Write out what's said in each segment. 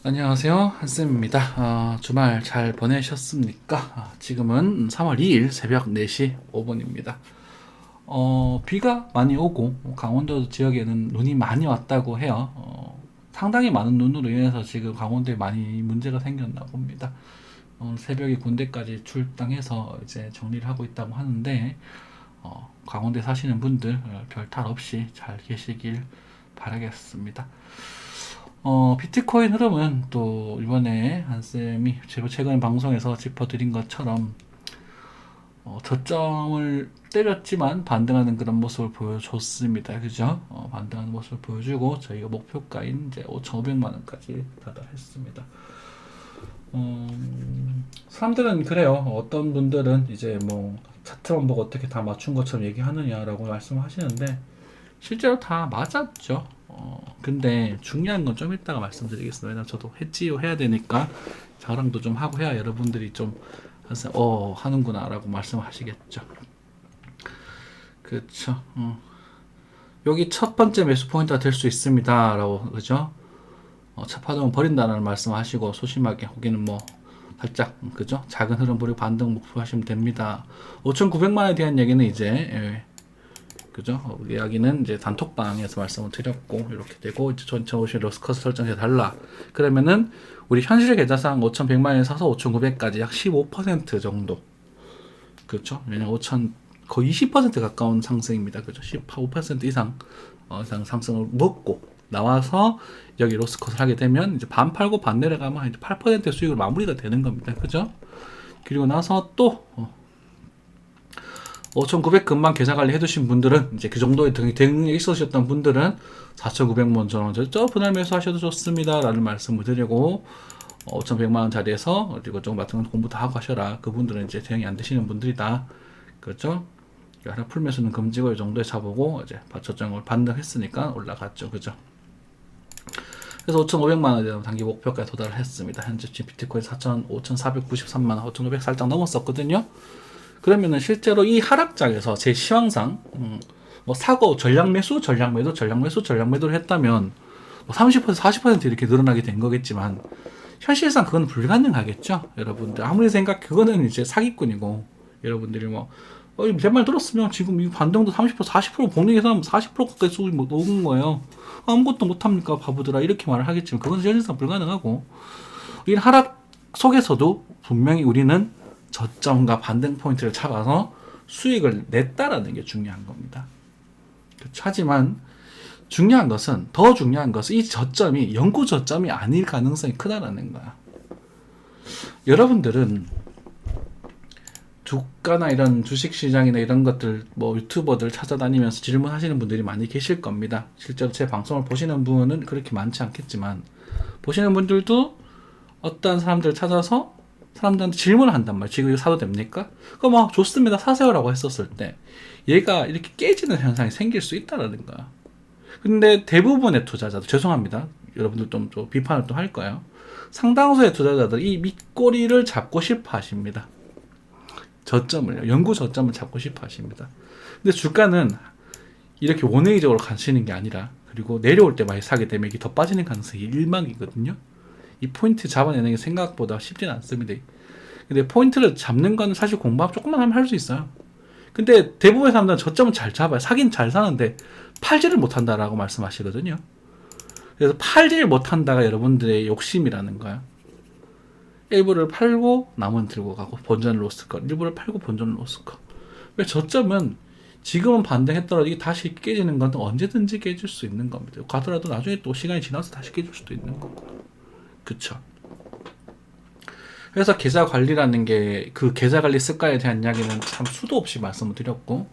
안녕하세요, 한쌤입니다. 주말 잘 보내셨습니까? 지금은 3월 2일 새벽 4시 5분입니다. 비가 많이 오고 강원도 지역에는 눈이 많이 왔다고 해요. 상당히 많은 눈으로 인해서 지금 강원도에 많이 문제가 생겼나 봅니다. 새벽에 군대까지 출당해서 이제 정리를 하고 있다고 하는데, 강원도에 사시는 분들 별 탈 없이 잘 계시길 바라겠습니다. 비트코인 흐름은 또 이번에 한쌤이 최근 방송에서 짚어드린 것처럼 저점을 때렸지만 반등하는 그런 모습을 보여줬습니다. 그죠? 반등하는 모습을 보여주고 저희가 목표가인 이제 5,500만 원까지 다달했습니다. 사람들은 그래요. 어떤 분들은 이제 뭐 차트만 보고 어떻게 다 맞춘 것처럼 얘기하느냐라고 말씀하시는데 실제로 다 맞았죠. 근데 중요한 건 좀 이따가 말씀드리겠습니다. 왜냐면 저도 해지요 해야 되니까 자랑도 좀 하고 해야 여러분들이 좀 하는구나라고 말씀하시겠죠. 그렇죠. 여기 첫 번째 매수 포인트가 될 수 있습니다라고 그죠? 첫 파동은 버린다는 말씀하시고 소심하게 거기는 뭐 살짝 그죠? 작은 흐름 보리고 반등 목표하시면 됩니다. 5,900만 원에 대한 얘기는 이제 그죠? 이야기는 이제 단톡방에서 말씀을 드렸고 이렇게 되고 이제 전체 오신 로스커스 설정해 달라. 그러면은 우리 현실 계좌상 5,100만 원에 사서 5,900까지 약 15% 정도. 그렇죠? 왜냐면 5,000 거의 20% 가까운 상승입니다. 그죠? 15% 이상 이상 상승을 먹고 나와서 여기 로스컷을 하게 되면 이제 반 팔고 반 내려가면 이제 8% 수익으로 마무리가 되는 겁니다. 그죠? 그리고 나서 또 5,900 금방 계좌 관리 해두신 분들은 이제 그 정도의 등에 있으셨던 분들은 4,900만 원 저 분할 매수하셔도 좋습니다 라는 말씀을 드리고 5,100만 원짜리에서 그리고 조금 같은 건 공부 다 하고 하셔라. 그분들은 이제 대응이 안 되시는 분들이다. 그렇죠? 하나 풀 매수는 금지고 이 정도에 잡보고 이제 저점을 반등했으니까 올라갔죠. 그죠? 그래서 5,500만 원에 대한 단기 목표까지 도달을 했습니다. 현재 지금 비트코인 5,493만 원, 5,500 살짝 넘었었거든요. 그러면은 실제로 이 하락장에서 제 시황상 뭐 사고 전량 매수, 전량 매도, 전량 매수, 전량 매도를 했다면 뭐 30%, 40% 이렇게 늘어나게 된 거겠지만 현실상 그건 불가능하겠죠, 여러분들. 아무리 생각 그거는 이제 사기꾼이고 여러분들이 뭐 제 말 들었으면 지금 이 반등도 30%, 40% 복리해서 하면 40% 가까이 쏘고 뭐 녹은 거예요. 아무것도 못합니까, 바보들아. 이렇게 말을 하겠지만 그건 현실상 불가능하고 이 하락 속에서도 분명히 우리는 저점과 반등 포인트를 잡아서 수익을 냈다라는 게 중요한 겁니다. 그렇죠? 하지만 더 중요한 것은 이 저점이 영구 저점이 아닐 가능성이 크다라는 거야. 여러분들은 주가나 이런 주식시장이나 이런 것들 뭐 유튜버들 찾아다니면서 질문하시는 분들이 많이 계실 겁니다. 실제로 제 방송을 보시는 분은 그렇게 많지 않겠지만 보시는 분들도 어떤 사람들을 찾아서 사람들한테 질문을 한단 말이에요. 지금 이거 사도 됩니까? 그럼 막 좋습니다. 사세요라고 했었을 때 얘가 이렇게 깨지는 현상이 생길 수 있다라는 거야. 근데 대부분의 투자자들 죄송합니다. 여러분들 좀 비판을 또 할 거예요. 상당수의 투자자들 이 밑꼬리를 잡고 싶어 하십니다. 저점을요. 영구 저점을 잡고 싶어 하십니다. 근데 주가는 이렇게 원웨이적으로 가시는 게 아니라 그리고 내려올 때 많이 사게 되면 이게 더 빠지는 가능성이 일망이거든요. 이 포인트 잡아내는 게 생각보다 쉽진 않습니다. 근데 포인트를 잡는 건 사실 공부하면 조금만 하면 할 수 있어요. 근데 대부분의 사람들은 저점은 잘 잡아요. 사긴 잘 사는데 팔지를 못한다라고 말씀하시거든요. 그래서 팔지를 못한다가 여러분들의 욕심이라는 거야. 일부를 팔고 남은 들고 가고 본전을 로스컷, 일부를 팔고 본전을 로스컷. 왜 저점은 지금은 반등했더라도 이게 다시 깨지는 건 언제든지 깨질 수 있는 겁니다. 가더라도 나중에 또 시간이 지나서 다시 깨질 수도 있는 거고. 그쵸. 그래서 계좌 관리라는 게 그 계좌 관리 습관에 대한 이야기는 참 수도 없이 말씀을 드렸고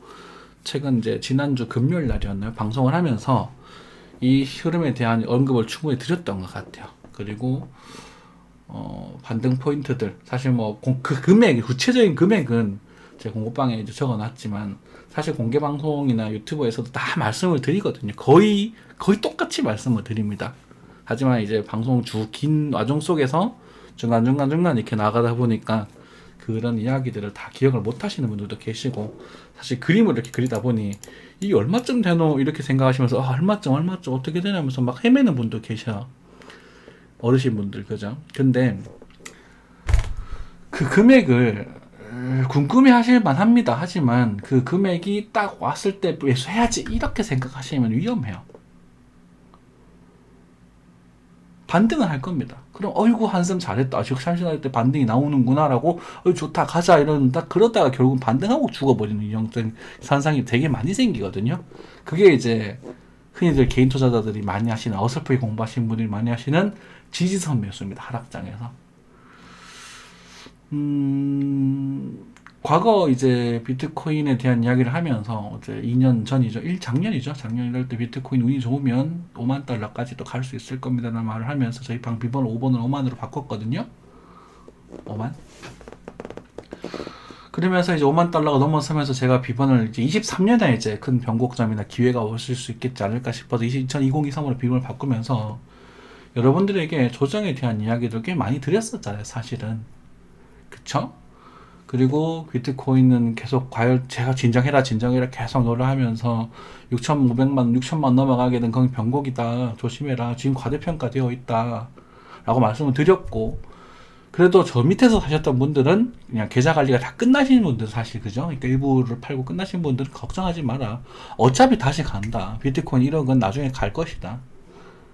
최근 이제 지난주 금요일 날이었나요? 방송을 하면서 이 흐름에 대한 언급을 충분히 드렸던 것 같아요. 그리고 반등 포인트들 사실 뭐 그 금액 구체적인 금액은 제 공고방에 이제 적어놨지만 사실 공개 방송이나 유튜브에서도 다 말씀을 드리거든요. 거의 똑같이 말씀을 드립니다. 하지만 이제 방송 긴 와중 속에서 중간중간 이렇게 나가다 보니까 그런 이야기들을 다 기억을 못 하시는 분들도 계시고 사실 그림을 이렇게 그리다 보니 이게 얼마쯤 되노 이렇게 생각하시면서 얼마쯤 어떻게 되냐면서 막 헤매는 분도 계셔요. 어르신분들, 그죠? 근데 그 금액을 궁금해 하실 만합니다. 하지만 그 금액이 딱 왔을 때 매수해야지 이렇게 생각하시면 위험해요. 반등을 할 겁니다. 그럼 어이구 한숨 잘했다. 즉 참신할 때 반등이 나오는구나라고 좋다 가자 이러는다. 그러다가 결국은 반등하고 죽어버리는 유형적 현상이 되게 많이 생기거든요. 그게 이제 흔히들 개인 투자자들이 많이 하시는, 어설프게 공부하시는 분들이 많이 하시는 지지선 매수입니다. 하락장에서. 과거 이제 비트코인에 대한 이야기를 하면서 이제 2년 전이죠. 작년이죠. 작년 이럴 때 비트코인 운이 좋으면 5만 달러까지도 갈 수 있을 겁니다라는 말을 하면서 저희 방 비번 5번을 5만으로 바꿨거든요. 5만. 그러면서 이제 5만 달러가 넘어서면서 제가 비번을 이제 23년에 이제 큰 변곡점이나 기회가 오실 수 있겠지 않을까 싶어서 2023으로 비번을 바꾸면서 여러분들에게 조정에 대한 이야기를 꽤 많이 드렸었잖아요. 사실은. 그쵸? 그리고 비트코인은 계속 제가 진정해라 계속 노력하면서 6,500만 6천만 넘어가게 된 건 변곡이다, 조심해라, 지금 과대평가되어 있다 라고 말씀을 드렸고, 그래도 저 밑에서 사셨던 분들은 그냥 계좌 관리가 다 끝나신 분들, 사실 그죠? 그러니까 일부를 팔고 끝나신 분들은 걱정하지 마라, 어차피 다시 간다, 비트코인 1억은 나중에 갈 것이다,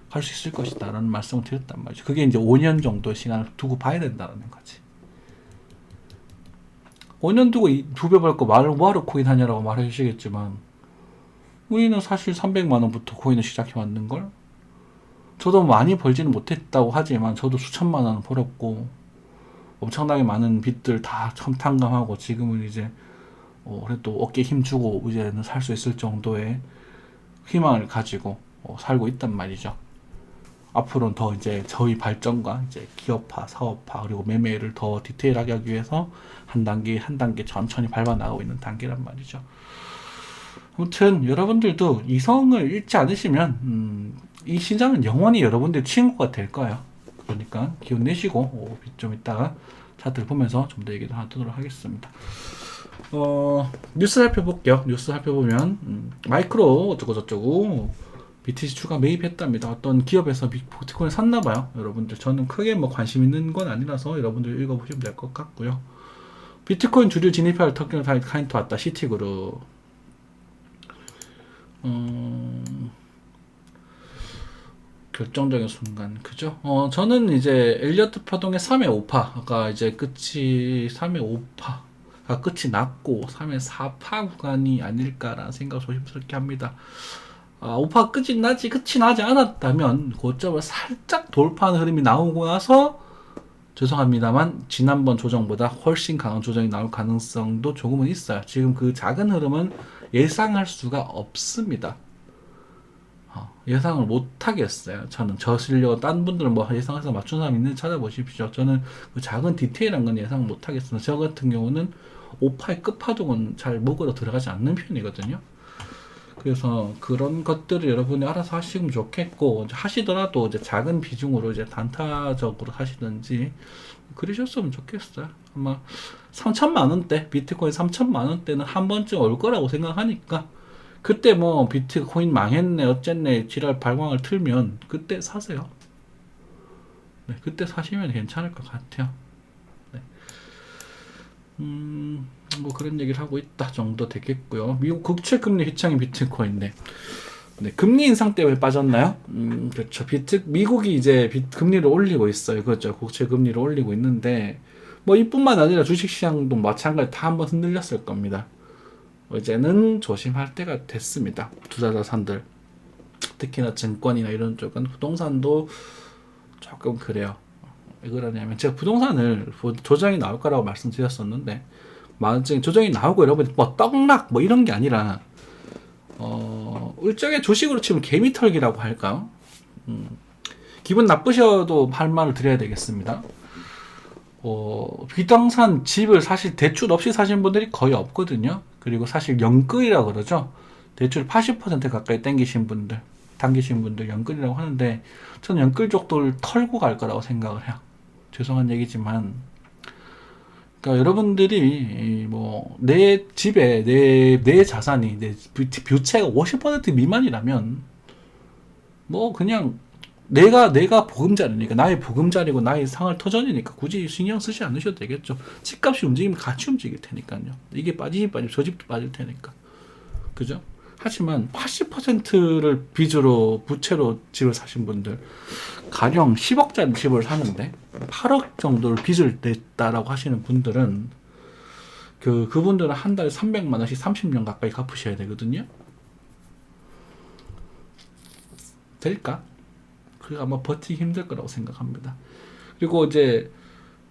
갈 수 있을 것이다 라는 말씀을 드렸단 말이죠. 그게 이제 5년 정도 시간을 두고 봐야 된다는 거지. 5년 두고 2배 벌고 뭐하러 코인 하냐라고 말해 주시겠지만, 우리는 사실 300만원부터 코인을 시작해 왔는걸? 저도 많이 벌지는 못했다고 하지만 저도 수천만 원 벌었고 엄청나게 많은 빚들 다 첨탕감하고 지금은 이제 그래도 어깨에 힘주고 이제는 살 수 있을 정도의 희망을 가지고 살고 있단 말이죠. 앞으로는 더 이제 저희 발전과 이제 기업화, 사업화, 그리고 매매를 더 디테일하게 하기 위해서 한 단계 한 단계 천천히 밟아 나가고 있는 단계란 말이죠. 아무튼 여러분들도 이성을 잃지 않으시면 이 시장은 영원히 여러분들 친구가 될 거예요. 그러니까 기운 내시고 좀 이따가 차트를 보면서 좀 더 얘기를 하도록 하겠습니다. 뉴스 살펴볼게요. 뉴스 살펴보면 마이크로 어쩌고 저쩌고 BTC 추가 매입했답니다. 어떤 기업에서 비트코인 샀나봐요. 여러분들 저는 크게 뭐 관심 있는 건 아니라서 여러분들 읽어보시면 될 것 같고요. 비트코인 주류 진입할 터키는 카인트 왔다. 시티그룹. 결정적인 순간, 그죠? 저는 이제 엘리어트 파동의 3의 5파가 이제 끝이 3의 5파가 끝이 났고 3의 4파 구간이 아닐까라는 생각을 조심스럽게 합니다. 5파 끝이 나지 않았다면 고점을 살짝 돌파하는 흐름이 나오고 나서 죄송합니다만 지난번 조정보다 훨씬 강한 조정이 나올 가능성도 조금은 있어요. 지금 그 작은 흐름은 예상할 수가 없습니다. 예상을 못 하겠어요. 저는 저 실력, 딴 분들은 뭐 예상해서 맞춘 사람 있는지 찾아보십시오. 저는 그 작은 디테일한 건 예상 못 하겠습니다. 저 같은 경우는 5파의 끝파동은 잘 먹으러 들어가지 않는 편이거든요. 그래서 그런 것들을 여러분이 알아서 하시면 좋겠고, 하시더라도 이제 작은 비중으로 이제 단타적으로 하시든지 그러셨으면 좋겠어요. 아마 3천만 원대, 비트코인 3천만 원대는 한 번쯤 올 거라고 생각하니까 그때 뭐 비트코인 망했네 어쨌네 지랄 발광을 틀면 그때 사세요. 네, 그때 사시면 괜찮을 것 같아요. 네. 뭐 그런 얘기를 하고 있다 정도 되겠고요. 미국 국채 금리 휘청인 비트코인인데, 네, 금리 인상 때문에 빠졌나요? 그렇죠. 미국이 이제 금리를 올리고 있어요. 그렇죠. 국채 금리를 올리고 있는데, 뭐 이뿐만 아니라 주식시장도 마찬가지 다 한번 흔들렸을 겁니다. 이제는 조심할 때가 됐습니다. 투자자산들, 특히나 증권이나 이런 쪽은, 부동산도 조금 그래요. 왜 그러냐면 제가 부동산을 조정이 나올 거라고 말씀드렸었는데, 조정이 나오고 여러분이 뭐 떡락 뭐 이런 게 아니라 일종의 주식으로 치면 개미털기라고 할까요? 기분 나쁘셔도 할 말을 드려야 되겠습니다. 부동산 집을 사실 대출 없이 사신 분들이 거의 없거든요. 그리고 사실 연끌이라고 그러죠. 대출 80% 가까이 당기신 분들 연끌이라고 하는데, 저는 연끌 쪽도를 털고 갈 거라고 생각을 해요. 죄송한 얘기지만, 그러니까 여러분들이 뭐 내 집에 내 자산이 내 부채가 50% 미만이라면 뭐 그냥 내가 보금자리니까, 나의 보금자리고 나의 상할 터전이니까 굳이 신경 쓰지 않으셔도 되겠죠. 집값이 움직이면 같이 움직일 테니까요. 이게 빠지니 빠지면 저 집도 빠질 테니까. 그죠? 하지만 80%를 빚으로, 부채로 집을 사신 분들, 가령 10억짜리 집을 사는데 8억 정도를 빚을 냈다라고 하시는 분들은, 그분들은 한 달에 300만 원씩 30년 가까이 갚으셔야 되거든요. 될까? 그게 아마 버티기 힘들 거라고 생각합니다. 그리고 이제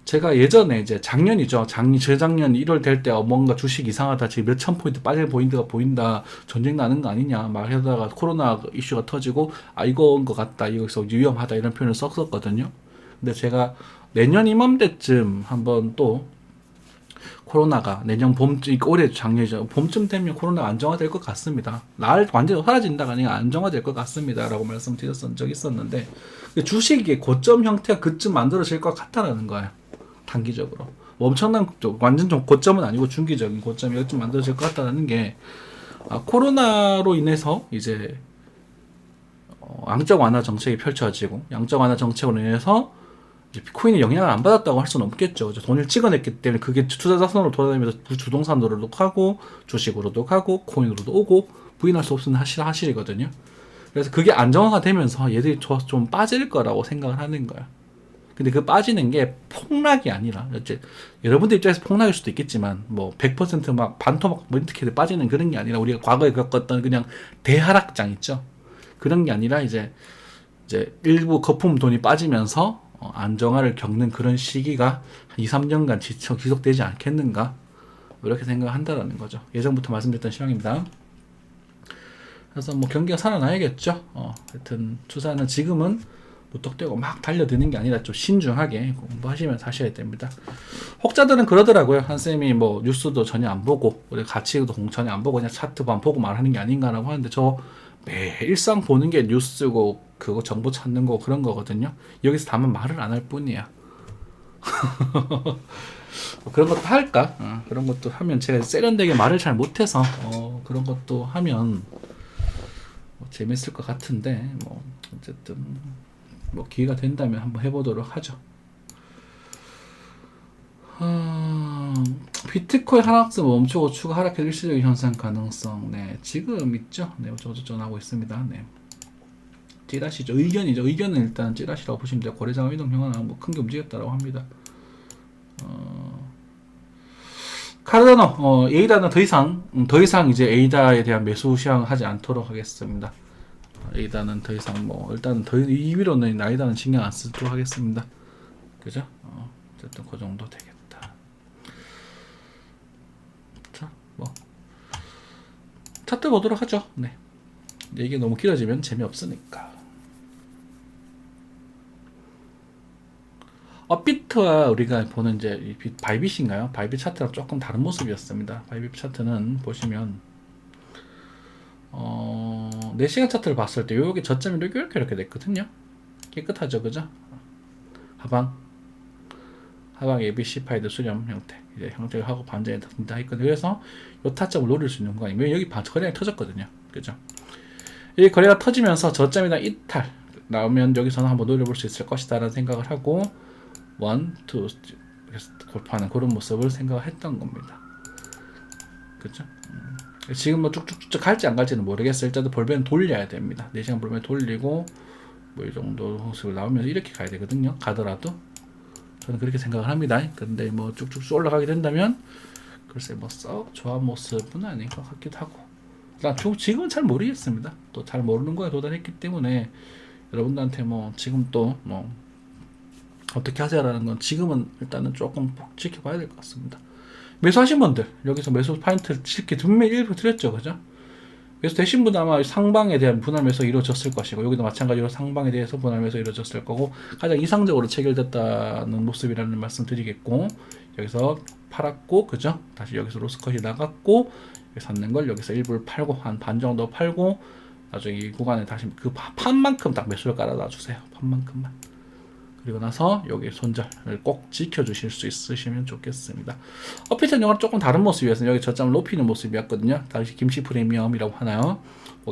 제가 예전에 이제 작년이죠. 재작년 1월 될 때 뭔가 주식 이상하다, 지금 몇천 포인트 빠질 포인트가 보인다, 전쟁 나는 거 아니냐 막 하다가 코로나 이슈가 터지고, 이거인 것 같다, 여기서 위험하다 이런 표현을 썼었거든요. 근데 제가 내년 이맘때쯤 한번 또 코로나가, 내년 봄쯤, 올해 작년이죠, 봄쯤 되면 코로나가 안정화될 것 같습니다. 완전히 사라진다가 아니라 안정화될 것 같습니다 라고 말씀드렸던 적이 있었는데, 주식의 고점 형태가 그쯤 만들어질 것 같다라는 거예요. 단기적으로 엄청난, 완전 좀 고점은 아니고 중기적인 고점이 좀 만들어질 것 같다는 게, 코로나로 인해서 이제 양적 완화 정책이 펼쳐지고, 양적 완화 정책으로 인해서 이제 코인이 영향을 안 받았다고 할 수는 없겠죠. 돈을 찍어냈기 때문에 그게 투자 자산으로 돌아다니면서 주동산으로도 가고 주식으로도 가고 코인으로도 오고, 부인할 수 없는 사실이거든요. 그래서 그게 안정화가 되면서 얘들이 좀 빠질 거라고 생각을 하는 거야. 근데 그 빠지는 게 폭락이 아니라, 이제 여러분들 입장에서 폭락일 수도 있겠지만, 뭐 100% 반토막 이렇게 빠지는 그런 게 아니라, 우리가 과거에 겪었던 그냥 대하락장 있죠. 그런 게 아니라 이제 일부 거품 돈이 빠지면서 안정화를 겪는 그런 시기가 한 2, 3년간 지속되지 않겠는가, 이렇게 생각한다라는 거죠. 예전부터 말씀드렸던 시황입니다. 그래서 뭐 경기가 살아나야겠죠. 하여튼 투자는 지금은 무턱대고 막 달려드는 게 아니라 좀 신중하게 공부하시면서 하셔야 됩니다. 혹자들은 그러더라고요. 한쌤이 뭐 뉴스도 전혀 안 보고, 우리 가치도 전혀 안 보고 그냥 차트만 보고 말하는 게 아닌가라고 하는데, 저 매일 일상 보는 게 뉴스고 그거 정보 찾는 거 그런 거거든요. 여기서 다만 말을 안 할 뿐이야. 그런 것도 할까? 그런 것도 하면, 제가 세련되게 말을 잘 못해서 그런 것도 하면 재밌을 것 같은데, 뭐 어쨌든 뭐 기회가 된다면 한번 해보도록 하죠. 비트코인 하락세 멈추고 추가 하락해 일시적인 현상 가능성, 네, 지금 있죠. 네, 저도 하고 있습니다. 네, 찌라시죠. 의견이죠. 의견은 일단 찌라시라고 보시면 돼요. 거래장 이동 평화는 뭐 큰 게 움직였다라고 합니다. 카르다노, 에이다는 더 이상 이제 에이다에 대한 매수 시향하지 않도록 하겠습니다. 에이다는 더 이상 일단은 이 위로는 에이다는 신경 안 쓰도록 하겠습니다. 그죠? 어쨌든 그 정도 되겠다. 자, 차트 보도록 하죠. 네. 이게 너무 길어지면 재미없으니까. 업비트와 우리가 보는 이제 바이빗인가요? 바이빗 차트랑 조금 다른 모습이었습니다. 바이빗 차트는 보시면 4시간 차트를 봤을 때 요게 저점이 이렇게 됐거든요. 깨끗하죠, 그죠? 하방 ABC 파이드 수렴 형태, 이제 형태를 하고 반전에 다 했거든요. 그래서 요 타점을 노릴 수 있는 공간이, 왜 여기 거래량이 터졌거든요, 그죠? 이 거래가 터지면서 저점이나 이탈 나오면 여기서는 한번 노려볼 수 있을 것이다라는 생각을 하고 1, 2 골프하는 그런 모습을 생각했던 겁니다. 그죠? 지금 뭐 쭉쭉쭉 갈지 안 갈지는 모르겠어요. 일단 볼펜 돌려야 됩니다. 4시간 볼펜 돌리고 뭐 이 정도 모습을 나오면서 이렇게 가야 되거든요. 가더라도 저는 그렇게 생각을 합니다. 근데 뭐 쭉쭉 올라가게 된다면 글쎄 뭐 썩 좋은 모습은 아닌 것 같기도 하고, 일단 지금은 잘 모르겠습니다. 또 잘 모르는 거에 도달했기 때문에 여러분들한테 뭐 지금 또 뭐 어떻게 하세요라는 건 지금은 일단은 조금 지켜봐야 될 것 같습니다. 매수하신 분들, 여기서 매수 파인트를 쉽게 분명히 일부 드렸죠, 그죠? 매수 되신 분은 아마 상방에 대한 분할 매수 이루어졌을 것이고, 여기도 마찬가지로 상방에 대해서 분할 매수 이루어졌을 거고, 가장 이상적으로 체결됐다는 모습이라는 말씀 드리겠고, 여기서 팔았고, 그죠? 다시 여기서 로스컷이 나갔고, 여기 샀는 걸 여기서 일부를 팔고, 한 반 정도 팔고, 나중에 이 구간에 다시 그 판만큼 딱 매수를 깔아놔 주세요. 판만큼만. 그리고 나서 여기 손절을 꼭 지켜주실 수 있으시면 좋겠습니다. 어피턴 영화는 조금 다른 모습이었어요. 여기 저점을 높이는 모습이었거든요. 당시 김치 프리미엄이라고 하나요?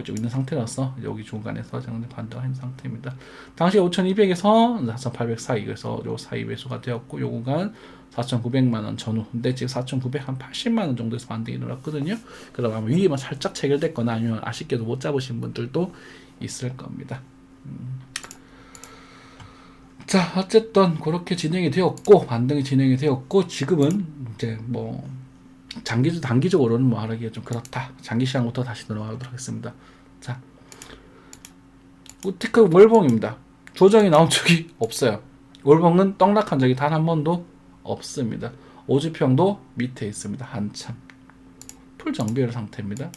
좀 있는 상태라서 여기 중간에서 정도 반등한 상태입니다. 당시 5,200에서 4,800 사이에서 요 사이 매수가 되었고, 요 구간 4,900만 원 전후. 근데 지금 4,900 한 80만 원 정도에서 반등이 일어났거든요. 그러면 아마 위에만 살짝 체결됐거나 아니면 아쉽게도 못 잡으신 분들도 있을 겁니다. 자, 어쨌든 그렇게 진행이 되었고, 반등이 진행이 되었고, 지금은 이제 뭐 단기적으로는 뭐 하기가 좀 그렇다. 장기 시장부터 다시 들어가도록 하겠습니다. 자, 우티크 월봉입니다. 조정이 나온 적이 없어요. 월봉은 떡락한 적이 단 한 번도 없습니다. 오주평도 밑에 있습니다. 한참 풀 정비열 상태입니다.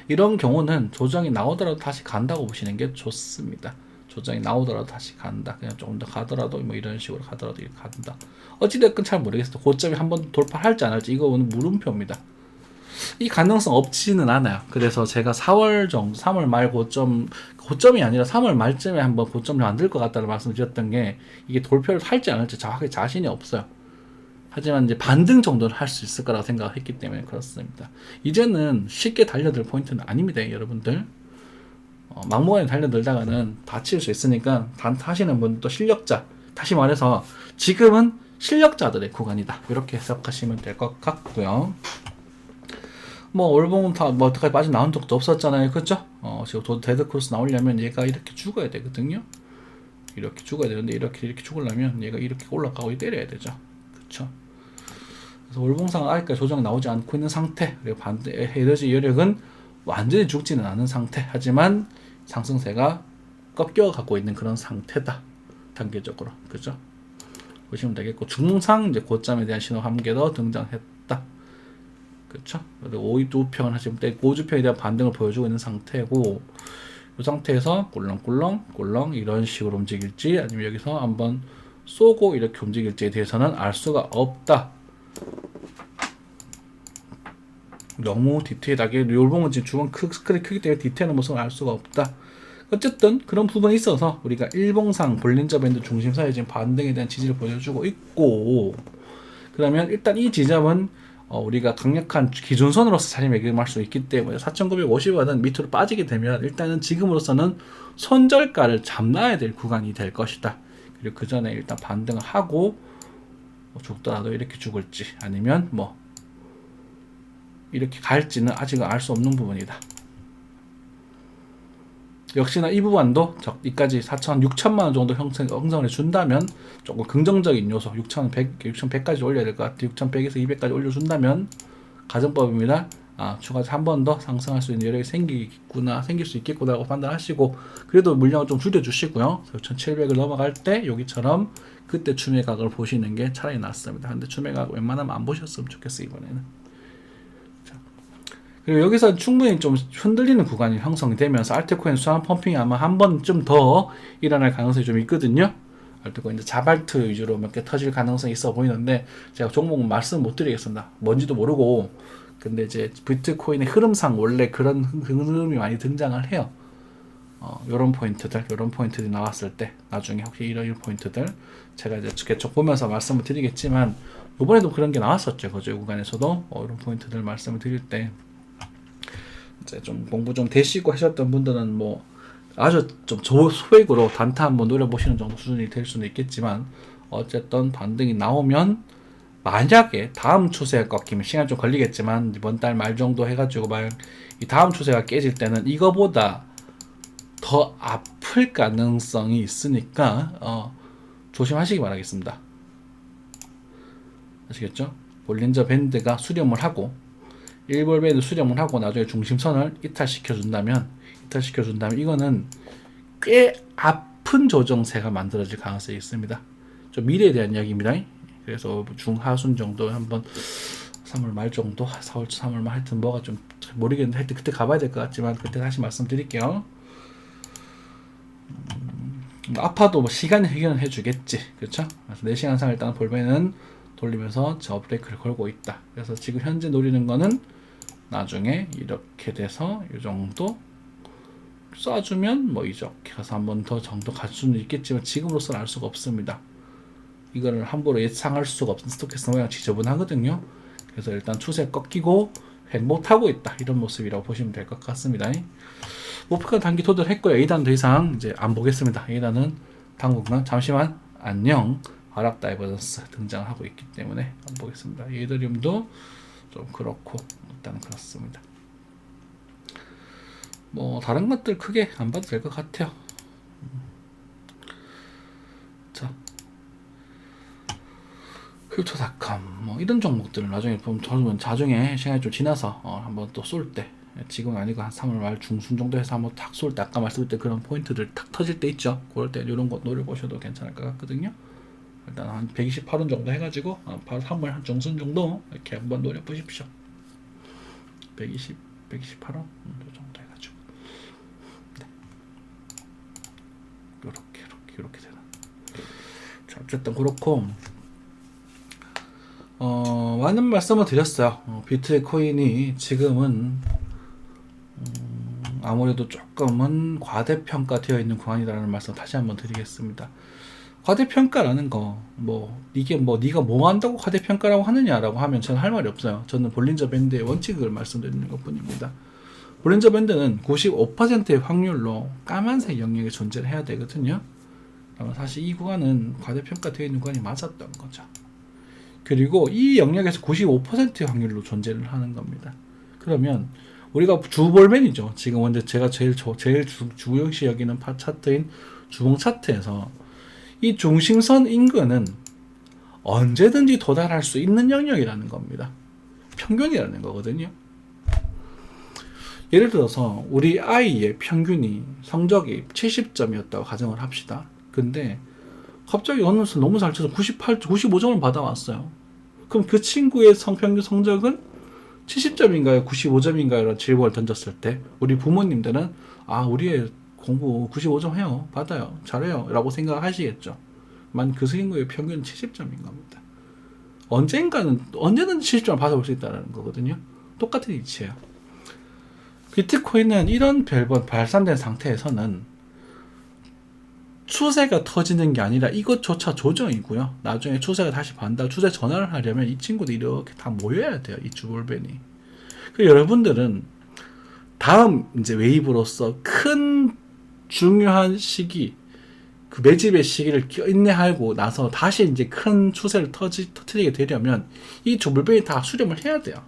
이런 경우는 조정이 나오더라도 다시 간다고 보시는 게 좋습니다. 조정이 나오더라도 다시 간다. 그냥 조금 더 가더라도 뭐 이런 식으로 가더라도 이렇게 간다. 어찌됐건 잘 모르겠어요. 고점이 한번 돌파할지 안 할지 이거는 물음표입니다. 이 가능성 없지는 않아요. 그래서 제가 4월 정도, 3월 말 고점이 아니라 3월 말쯤에 한번 고점을 만들 것 같다는 말씀을 드렸던 게, 이게 돌파를 할지 안 할지 정확하게 자신이 없어요. 하지만 이제 반등 정도는 할 수 있을 거라고 생각했기 때문에 그렇습니다. 이제는 쉽게 달려들 포인트는 아닙니다, 여러분들. 막무가내 달려들다가는 다칠 수 있으니까 단타하시는 분도 실력자, 다시 말해서 지금은 실력자들의 구간이다, 이렇게 해석하시면 될 것 같고요. 뭐 월봉은 다 뭐 어떻게 빠져 나온 적도 없었잖아요, 그렇죠? 지금 데드 크로스 나오려면 얘가 이렇게 죽어야 되거든요. 이렇게 죽어야 되는데 이렇게 죽으려면 얘가 이렇게 올라가고 때려야 되죠, 그렇죠? 그래서 월봉상 아직까지 조정 나오지 않고 있는 상태. 그리고 반대 에너지 여력은 완전히 죽지는 않은 상태. 하지만 상승세가 꺾여 갖고 있는 그런 상태다, 단계적으로, 그죠? 보시면 되겠고, 중상 이제 고점에 대한 신호 한 개 더 등장했다, 그렇죠? 오주평은 하시면 오주평에 대한 반등을 보여주고 있는 상태고, 이 상태에서 꿀렁꿀렁 이런 식으로 움직일지 아니면 여기서 한번 쏘고 이렇게 움직일지에 대해서는 알 수가 없다. 너무 디테일하게, 월봉은 지금 주변 스크린 크기 때문에 디테일한 모습을 알 수가 없다. 어쨌든 그런 부분이 있어서 우리가 일봉상 볼린저 밴드 중심사에 지금 반등에 대한 지지를 보여주고 있고, 그러면 일단 이 지점은 우리가 강력한 기준선으로서 자리매김할 수 있기 때문에 4,950원은 밑으로 빠지게 되면 일단은 지금으로서는 손절가를 잡나야 될 구간이 될 것이다. 그리고 그 전에 일단 반등을 하고 죽더라도 이렇게 죽을지 아니면 뭐 이렇게 갈지는 아직은 알 수 없는 부분이다. 역시나 이 부분도 이까지 6천만 원 정도 형성을 해준다면 조금 긍정적인 요소, 6,100까지 올려야 될 것 같아요. 6,100에서 200까지 올려준다면 가정법입니다. 추가해서 한 번 더 상승할 수 있는 여력이 생길 수 있겠구나라고 판단하시고, 그래도 물량을 좀 줄여주시고요. 6,700을 넘어갈 때 여기처럼 그때 추매각을 보시는 게 차라리 낫습니다. 근데 추매각 웬만하면 안 보셨으면 좋겠어요, 이번에는. 그리고 여기서 충분히 좀 흔들리는 구간이 형성이 되면서 알트코인 수완 펌핑이 아마 한 번 좀 더 일어날 가능성이 좀 있거든요. 알트코인 이제 자발트 위주로 몇 개 터질 가능성이 있어 보이는데, 제가 종목은 말씀 못 드리겠습니다. 뭔지도 모르고. 근데 이제 비트코인의 흐름상 원래 그런 흐름이 많이 등장을 해요. 요런 포인트들이 나왔을 때, 나중에 혹시 이런 포인트들 제가 이제 계속 보면서 말씀을 드리겠지만, 이번에도 그런 게 나왔었죠. 그죠? 구간에서도 이런 포인트들 말씀을 드릴 때 이제 좀 공부 좀 되시고 하셨던 분들은 뭐 아주 좀 소액으로 단타 한번 노려보시는 정도 수준이 될 수는 있겠지만, 어쨌든 반등이 나오면 만약에 다음 추세가 꺾이면 시간 좀 걸리겠지만 이번 달 말 정도 해가지고 이 다음 추세가 깨질 때는 이거보다 더 아플 가능성이 있으니까 조심하시기 바라겠습니다. 아시겠죠? 볼린저 밴드가 수렴을 하고, 일볼 밴드 수렴을 하고 나중에 중심선을 이탈시켜 준다면 이거는 꽤 아픈 조정세가 만들어질 가능성이 있습니다. 좀 미래에 대한 이야기입니다. 그래서 중하순 정도 한번 3월 말 정도, 4월 3월 말 하여튼 뭐가 좀 모르겠는데 하여튼 그때 가봐야 될 것 같지만 그때 다시 말씀드릴게요. 아파도 뭐 시간이 해결은 해주겠지, 그렇죠? 그래서 4시간상 일단 볼배는 돌리면서 저 브레이크를 걸고 있다. 그래서 지금 현재 노리는 거는 나중에 이렇게 돼서 이 정도 쏴주면 뭐 이렇게 가서 한 번 더 정도 갈 수는 있겠지만 지금으로서는 알 수가 없습니다. 이거를 함부로 예상할 수가 없는 스토캐스틱 모양 지저분하거든요. 그래서 일단 추세 꺾이고 못하고 있다 이런 모습이라고 보시면 될 것 같습니다. 목표가 단기 도달했고요. A단 더 이상 이제 안 보겠습니다. A단은 당분간 잠시만 안녕 하락 다이버전스 등장하고 있기 때문에 안 보겠습니다. 이더리움도 좀 그렇고 일단 그렇습니다. 뭐 다른 것들 크게 안 봐도 될 것 같아요. 자, 크립토닷컴 뭐 이런 종목들을 나중에 보면 자중에 시간이 좀 지나서 한번 또 쏠 때, 지금은 아니고 한 3월 말 중순 정도 해서 한번 탁 쏠 때, 아까 말씀드릴 때 그런 포인트들 탁 터질 때 있죠. 그럴 때 이런 거 노려보셔도 괜찮을 것 같거든요. 일단 한 128원 정도 해가지고 바로 3월 한 중순 정도 이렇게 한번 노려보십시오. 128원 정도 해가지고 네. 이렇게 되나. 자, 어쨌든 그렇고 많은 말씀을 드렸어요. 비트코인이 지금은 아무래도 조금은 과대평가되어 있는 구간이라는 말씀 다시 한번 드리겠습니다. 과대평가라는 거, 이게 네가 뭐 한다고 과대평가라고 하느냐라고 하면 저는 할 말이 없어요. 저는 볼린저 밴드의 원칙을 말씀드리는 것 뿐입니다. 볼린저 밴드는 95%의 확률로 까만색 영역에 존재를 해야 되거든요. 그러면 사실 이 구간은 과대평가되어 있는 구간이 맞았던 거죠. 그리고 이 영역에서 95%의 확률로 존재를 하는 겁니다. 그러면 우리가 주볼맨이죠. 지금 먼저 제가 제일 중요시 여기는 파 차트인 주봉 차트에서 이 중심선 인근은 언제든지 도달할 수 있는 영역이라는 겁니다. 평균이라는 거거든요. 예를 들어서 우리 아이의 평균이 성적이 70점이었다고 가정을 합시다. 근데 갑자기 어느 날 너무 잘 쳐서 95점을 받아왔어요. 그럼 그 친구의 평균 성적은 70점인가요? 95점인가요? 라는 질문을 던졌을 때 우리 부모님들은 우리 애 공부 95점 해요. 받아요. 잘해요. 라고 생각하시겠죠. 그 친구의 평균은 70점인 겁니다. 언제든지 70점을 받아볼 수 있다는 거거든요. 똑같은 이치예요. 비트코인은 이런 발산된 상태에서는 추세가 터지는 게 아니라 이것조차 조정이고요. 나중에 추세가 다시 반다, 추세 전환을 하려면 이 친구들이 이렇게 다 모여야 돼요. 이 주볼벤이. 그리고 여러분들은 다음 이제 웨이브로서 큰 중요한 시기, 그 매집의 시기를 인내하고 나서 다시 이제 큰 추세를 터뜨리게 되려면 이 주볼벤이 다 수렴을 해야 돼요.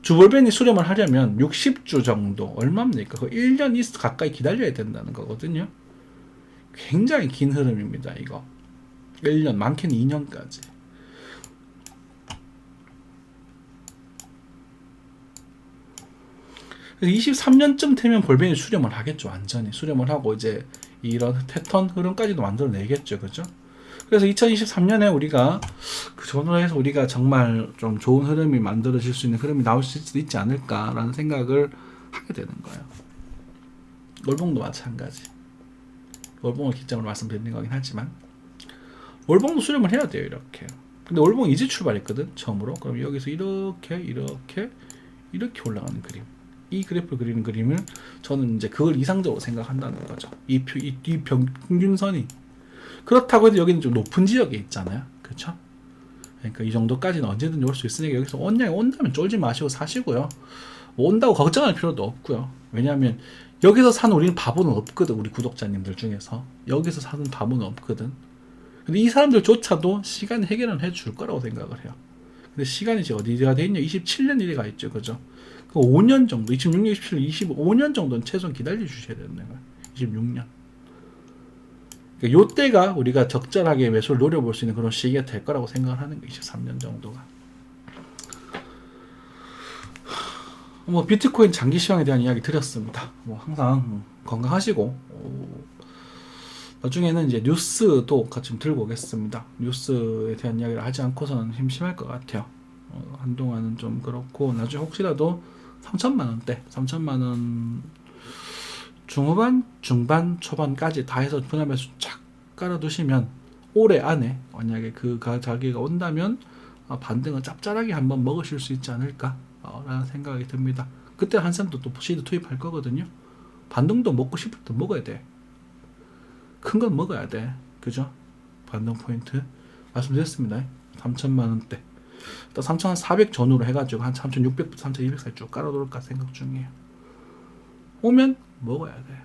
주볼벤이 수렴을 하려면 60주 정도, 얼마입니까? 그 1년 가까이 기다려야 된다는 거거든요. 굉장히 긴 흐름입니다. 이거 1년, 많게는 2년까지. 그래서 23년쯤 되면 볼벤이 수렴을 하겠죠. 완전히 수렴을 하고 이제 이런 패턴 흐름까지도 만들어내겠죠. 그죠? 그래서 2023년에 우리가 그 전후로 해서 우리가 정말 좀 좋은 흐름이 만들어질 수 있는 흐름이 나올 수도 있지 않을까라는 생각을 하게 되는 거예요. 월봉도 마찬가지. 월봉을 기점으로 말씀드리는 거긴 하지만 월봉도 수렴을 해야 돼요. 이렇게. 근데 월봉이 이제 출발했거든. 처음으로. 그럼 여기서 이렇게 올라가는 그림. 이 그래프를 그리는 그림을 저는 이제 그걸 이상적으로 생각한다는 거죠. 이 평균선이. 그렇다고 해도 여기는 좀 높은 지역에 있잖아요. 그렇죠? 그러니까 이 정도까지는 언제든지 올 수 있으니까 여기서 온다면 쫄지 마시고 사시고요. 온다고 걱정할 필요도 없고요. 왜냐하면 여기서 사는 우리는 바보는 없거든. 우리 구독자님들 중에서 여기서 사는 바보는 없거든. 근데 이 사람들조차도 시간이 해결은 해줄 거라고 생각을 해요. 근데 시간이 이제 어디가 돼 있냐? 27년 일이 가 있죠. 그죠? 그 5년 정도, 26년, 27년, 25년 정도는 최소한 기다려 주셔야 되는 거예요. 26년. 그러니까 요때가 우리가 적절하게 매수를 노려볼 수 있는 그런 시기가 될 거라고 생각을 하는 거예요. 23년 정도가. 비트코인 장기 시황에 대한 이야기 드렸습니다. 항상 건강하시고, 나중에는 이제 뉴스도 같이 좀 들고 오겠습니다. 뉴스에 대한 이야기를 하지 않고서는 심심할 것 같아요. 한동안은 좀 그렇고, 나중에 혹시라도 3천만원 중후반, 중반, 초반까지 다 해서 분할 매수 착 깔아두시면 올해 안에 만약에 그 가격이 온다면 반등은 짭짤하게 한번 먹으실 수 있지 않을까 라는 생각이 듭니다. 그때 한샘도 또 시드 투입할 거거든요. 반등도 먹고 싶을 때 먹어야 돼. 큰 건 먹어야 돼. 그죠? 반등 포인트 말씀드렸습니다. 3천만 원대. 또 3,400 전후로 해가지고 한 3,600부터 3,200 사이 쭉 깔아놓을까 생각 중이에요. 오면 먹어야 돼.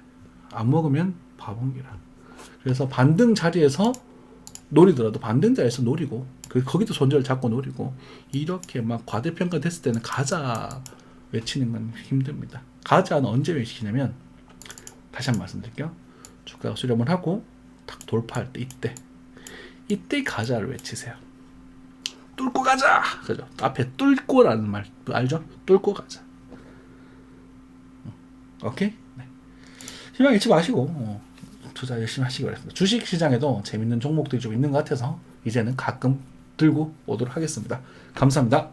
안 먹으면 바본기라. 그래서 반등 자리에서 노리더라도 반등 자리에서 노리고 거기도 손절을 잡고 노리고 이렇게 막 과대평가 됐을 때는 가자 외치는 건 힘듭니다. 가자는 언제 외치냐면 다시 한번 말씀드릴게요. 주가가 수렴을 하고 딱 돌파할 때 이때 가자를 외치세요. 뚫고 가자. 그죠? 앞에 뚫고라는 말 알죠? 뚫고 가자. 오케이? 네. 희망 잃지 마시고 투자 열심히 하시기 바랍니다. 주식 시장에도 재밌는 종목들이 좀 있는 것 같아서 이제는 가끔 들고 오도록 하겠습니다. 감사합니다.